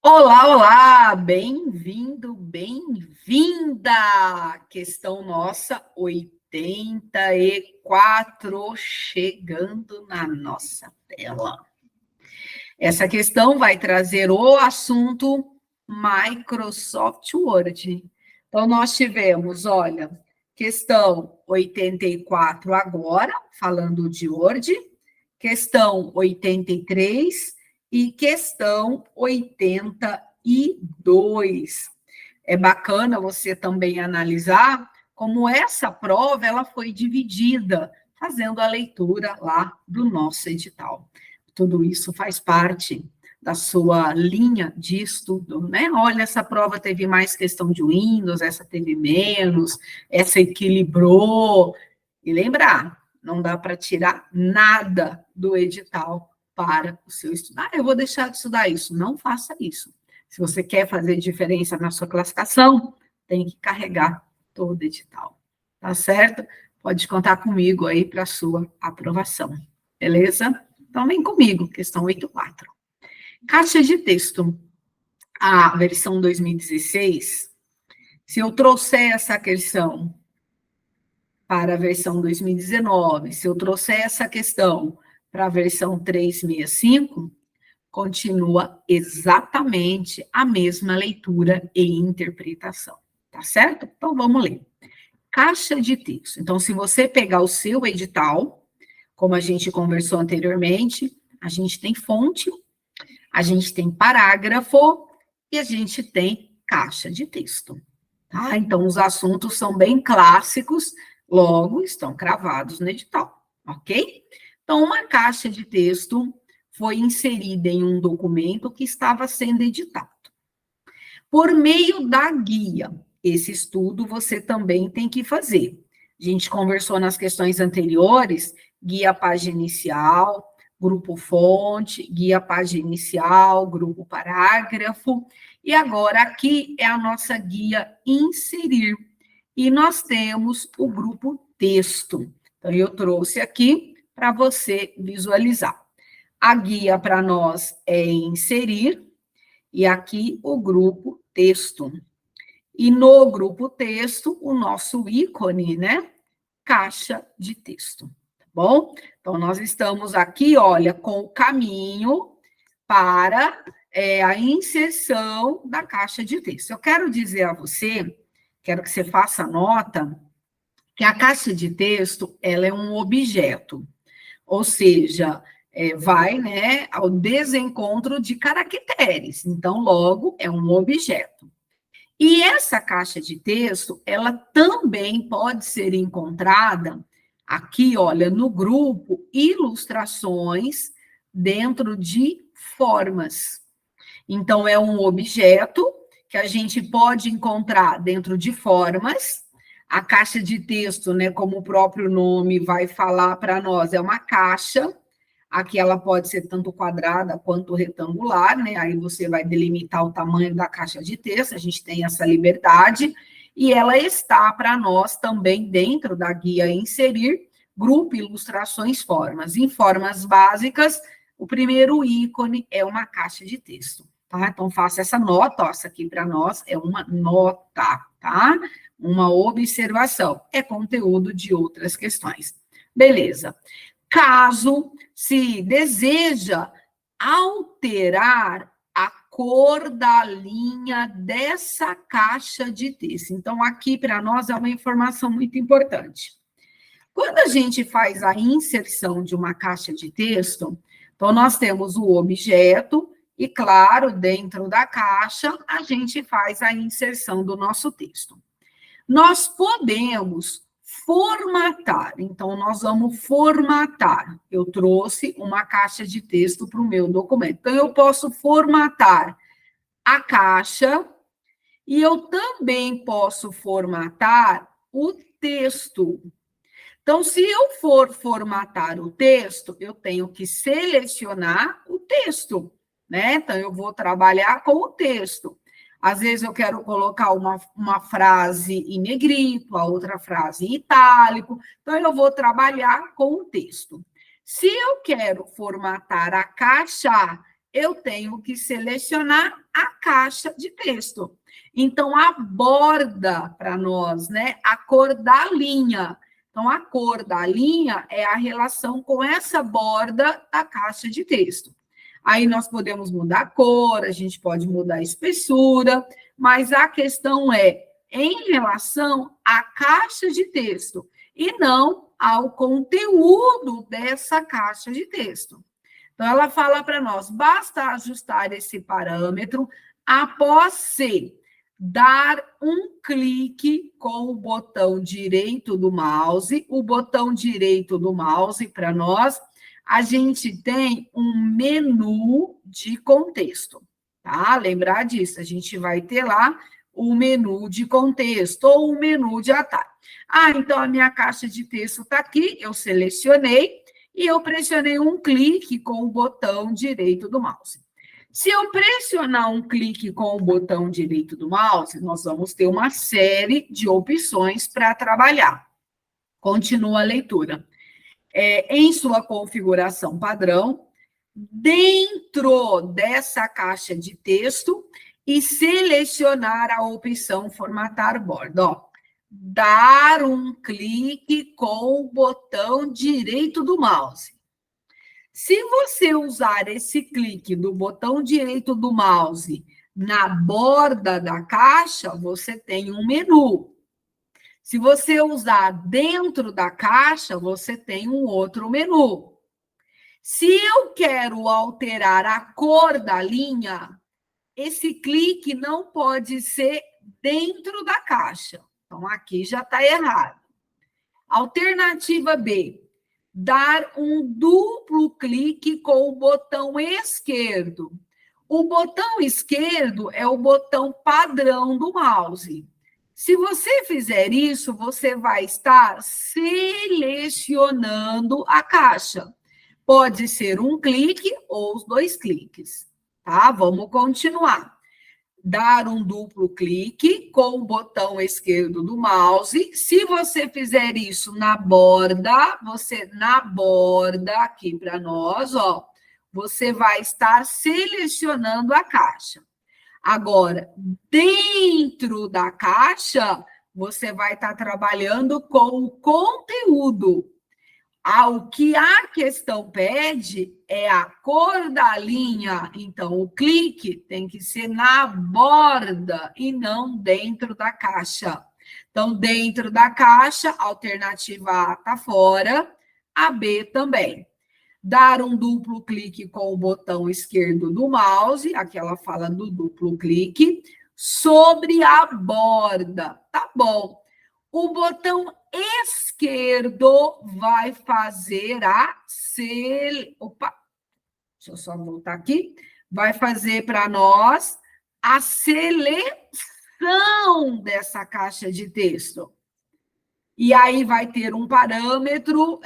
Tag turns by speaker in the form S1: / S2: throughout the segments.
S1: Olá, olá, bem-vindo, bem-vinda! Questão nossa 84 chegando na nossa tela. Essa questão vai trazer o assunto Microsoft Word. Então, nós tivemos, olha, questão 84 agora, falando de Word, questão 83 e questão 82. É bacana você também analisar como essa prova ela foi dividida, fazendo a leitura lá do nosso edital. Tudo isso faz parte da sua linha de estudo, né? Olha, essa prova teve mais questão de Windows, essa teve menos, essa equilibrou. E lembrar, não dá para tirar nada do edital para o seu estudo. Ah, eu vou deixar de estudar isso. Não faça isso. Se você quer fazer diferença na sua classificação, tem que carregar todo o edital. Tá certo? Pode contar comigo aí para a sua aprovação. Beleza? Então, vem comigo, questão 84. Caixa de texto, a versão 2016. Se eu trouxer essa questão para a versão 2019, se eu trouxer essa questão para a versão 365, continua exatamente a mesma leitura e interpretação, tá certo? Então, vamos ler. Caixa de texto. Então, se você pegar o seu edital, como a gente conversou anteriormente, a gente tem fonte, a gente tem parágrafo e a gente tem caixa de texto. Tá? Então, os assuntos são bem clássicos, logo estão cravados no edital, ok? Então, uma caixa de texto foi inserida em um documento que estava sendo editado. Por meio da guia, esse estudo você também tem que fazer. A gente conversou nas questões anteriores, guia página inicial, grupo fonte, guia página inicial, grupo parágrafo, e agora aqui é a nossa guia inserir. E nós temos o grupo texto. Então, eu trouxe aqui para você visualizar. A guia para nós é inserir, e aqui o grupo texto. E no grupo texto, o nosso ícone, né? Caixa de texto, tá bom? Então, nós estamos aqui, olha, com o caminho para a inserção da caixa de texto. Eu quero dizer a você, quero que você faça nota, que a caixa de texto, ela é um objeto, ou seja, vai, né, ao desencontro de caracteres. Então, logo, é um objeto. E essa caixa de texto, ela também pode ser encontrada aqui, olha, no grupo ilustrações dentro de formas. Então, é um objeto que a gente pode encontrar dentro de formas. A caixa de texto, né, como o próprio nome vai falar para nós, é uma caixa. Aqui ela pode ser tanto quadrada quanto retangular, né? Aí você vai delimitar o tamanho da caixa de texto, a gente tem essa liberdade, e ela está para nós também dentro da guia inserir, grupo ilustrações formas. Em formas básicas, o primeiro ícone é uma caixa de texto, tá? Então faça essa nota, ó, essa aqui para nós é uma nota, tá? Uma observação, é conteúdo de outras questões. Beleza. Caso se deseja alterar a cor da linha dessa caixa de texto. Então, aqui para nós é uma informação muito importante. Quando a gente faz a inserção de uma caixa de texto, então nós temos o objeto e, claro, dentro da caixa, a gente faz a inserção do nosso texto. Nós podemos formatar, então nós vamos formatar. Eu trouxe uma caixa de texto para o meu documento. Então, eu posso formatar a caixa e eu também posso formatar o texto. Então, se eu for formatar o texto, eu tenho que selecionar o texto, né? Então, eu vou trabalhar com o texto. Às vezes eu quero colocar uma frase em negrito, a outra frase em itálico, então eu vou trabalhar com o texto. Se eu quero formatar a caixa, eu tenho que selecionar a caixa de texto. Então, a borda para nós, né? A cor da linha. Então, a cor da linha é a relação com essa borda da caixa de texto. Aí nós podemos mudar a cor, a gente pode mudar a espessura, mas a questão é em relação à caixa de texto e não ao conteúdo dessa caixa de texto. Então, ela fala para nós, basta ajustar esse parâmetro após se dar um clique com o botão direito do mouse. O botão direito do mouse, para nós, a gente tem um menu de contexto, tá? Lembrar disso, a gente vai ter lá o menu de contexto ou o menu de atalho. Ah, então a minha caixa de texto está aqui, eu selecionei e eu pressionei um clique com o botão direito do mouse. Se eu pressionar um clique com o botão direito do mouse, nós vamos ter uma série de opções para trabalhar. Continua a leitura. Em sua configuração padrão, dentro dessa caixa de texto e selecionar a opção formatar borda. Ó, dar um clique com o botão direito do mouse. Se você usar esse clique do botão direito do mouse na borda da caixa, você tem um menu. Se você usar dentro da caixa, você tem um outro menu. Se eu quero alterar a cor da linha, esse clique não pode ser dentro da caixa. Então, aqui já está errado. Alternativa B, dar um duplo clique com o botão esquerdo. O botão esquerdo é o botão padrão do mouse. Se você fizer isso, você vai estar selecionando a caixa. Pode ser um clique ou os dois cliques, tá? Vamos continuar. Dar um duplo clique com o botão esquerdo do mouse. Se você fizer isso na borda, na borda aqui para nós, ó, você vai estar selecionando a caixa. Agora, dentro da caixa, você vai estar trabalhando com o conteúdo. O que a questão pede é a cor da linha. Então, o clique tem que ser na borda e não dentro da caixa. Então, dentro da caixa, a alternativa A está fora, a B também. Dar um duplo clique com o botão esquerdo do mouse, aqui ela fala do duplo clique, sobre a borda. Tá bom. O botão esquerdo vai fazer Opa, deixa eu só voltar aqui. Vai fazer para nós a seleção dessa caixa de texto. E aí vai ter um parâmetro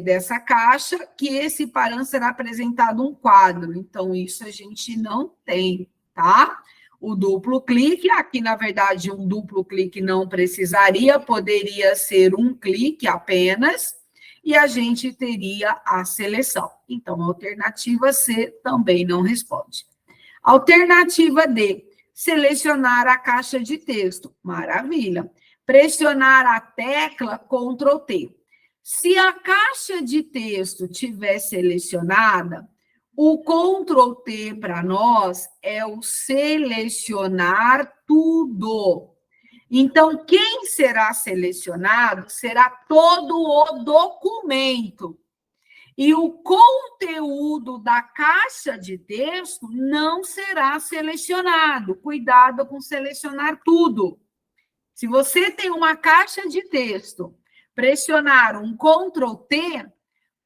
S1: dessa caixa, que esse parâmetro será apresentado um quadro. Então, isso a gente não tem, tá? O duplo clique, aqui, na verdade, um duplo clique não precisaria, poderia ser um clique apenas, e a gente teria a seleção. Então, a alternativa C também não responde. Alternativa D, selecionar a caixa de texto. Maravilha. Pressionar a tecla Ctrl T. Se a caixa de texto tiver selecionada, o Ctrl T para nós é o selecionar tudo. Então, quem será selecionado será todo o documento. E o conteúdo da caixa de texto não será selecionado. Cuidado com selecionar tudo. Se você tem uma caixa de texto, pressionar um Ctrl T,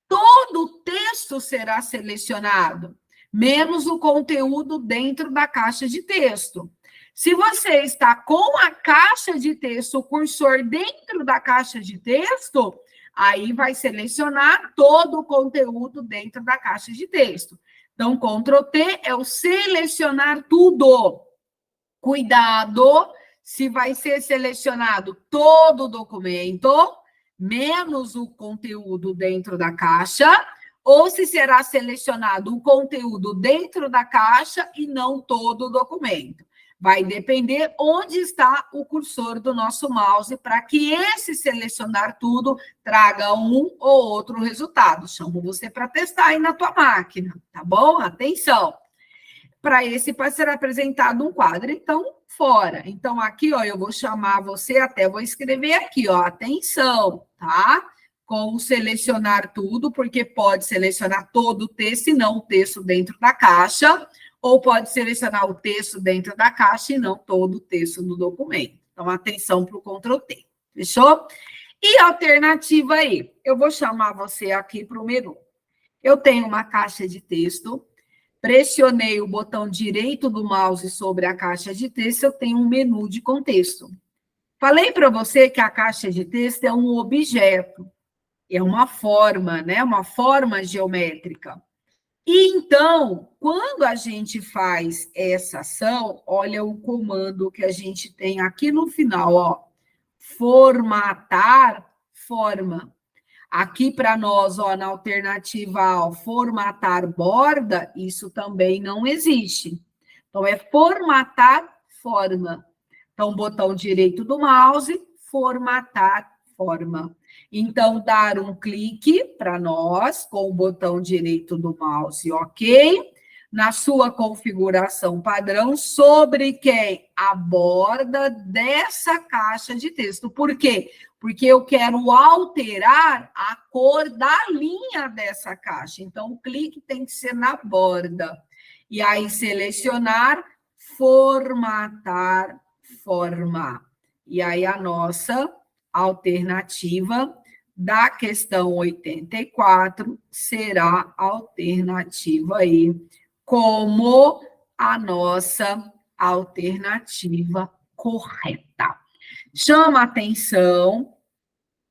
S1: todo o texto será selecionado, menos o conteúdo dentro da caixa de texto. Se você está com a caixa de texto, o cursor dentro da caixa de texto, aí vai selecionar todo o conteúdo dentro da caixa de texto. Então, Ctrl T é o selecionar tudo. Cuidado, se vai ser selecionado todo o documento, menos o conteúdo dentro da caixa, ou se será selecionado o conteúdo dentro da caixa e não todo o documento. Vai depender onde está o cursor do nosso mouse para que esse selecionar tudo traga um ou outro resultado. Chamo você para testar aí na tua máquina, tá bom? Atenção! Para esse vai ser apresentado um quadro, então, fora. Então, aqui, ó, eu vou chamar você, até vou escrever aqui, ó, atenção, tá? Com o selecionar tudo, porque pode selecionar todo o texto e não o texto dentro da caixa, ou pode selecionar o texto dentro da caixa e não todo o texto do documento. Então, atenção para o Ctrl T, fechou? E alternativa aí, eu vou chamar você aqui para o menu. Eu tenho uma caixa de texto, pressionei o botão direito do mouse sobre a caixa de texto, eu tenho um menu de contexto. Falei para você que a caixa de texto é um objeto, é uma forma, né? Uma forma geométrica. E então, quando a gente faz essa ação, olha o comando que a gente tem aqui no final, ó. Formatar forma. Aqui para nós, ó, na alternativa, ó, formatar borda, isso também não existe. Então, é formatar forma. Então, botão direito do mouse, formatar forma. Então, dar um clique para nós, com o botão direito do mouse, ok? Na sua configuração padrão, sobre quem? A borda dessa caixa de texto. Por quê? Porque eu quero alterar a cor da linha dessa caixa. Então, o clique tem que ser na borda. E aí, selecionar, formatar forma. E aí, a nossa alternativa da questão 84 será a alternativa aí, como a nossa alternativa correta. Chama atenção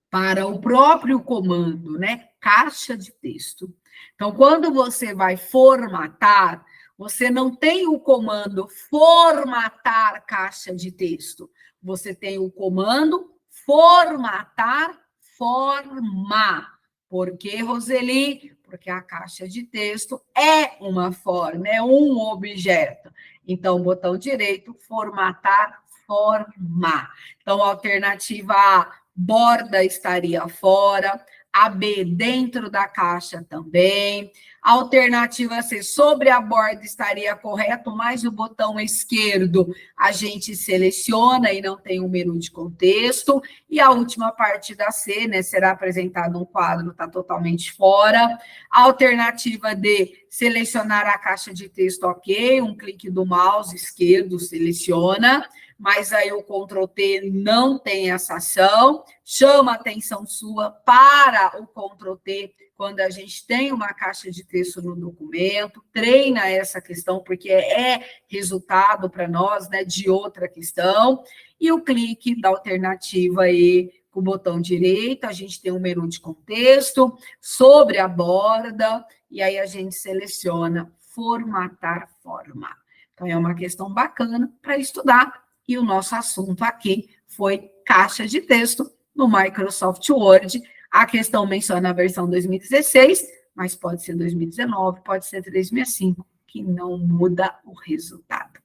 S1: para o próprio comando, né? Caixa de texto. Então, quando você vai formatar, você não tem o comando formatar caixa de texto. Você tem o comando formatar forma. Por que, Roseli? Porque a caixa de texto é uma forma, é um objeto. Então, botão direito, formatar forma. Então, alternativa A, borda estaria fora. A B, dentro da caixa também. A alternativa C, sobre a borda estaria correto, mas o botão esquerdo a gente seleciona e não tem um menu de contexto. E a última parte da C, né, será apresentado um quadro, está totalmente fora. A alternativa D, selecionar a caixa de texto, ok. Um clique do mouse esquerdo seleciona, mas aí o Ctrl T não tem essa ação. Chama a atenção sua para o Ctrl T quando a gente tem uma caixa de texto no documento, treina essa questão, porque é resultado para nós, né, de outra questão, e o clique da alternativa aí, com o botão direito, a gente tem um menu de contexto, sobre a borda, e aí a gente seleciona formatar forma. Então, é uma questão bacana para estudar, e o nosso assunto aqui foi caixa de texto no Microsoft Word. A questão menciona a versão 2016, mas pode ser 2019, pode ser 365, que não muda o resultado.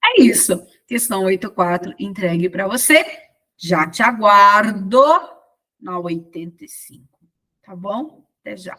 S1: É isso. Questão 84, entregue para você. Já te aguardo na 85. Tá bom? Até já.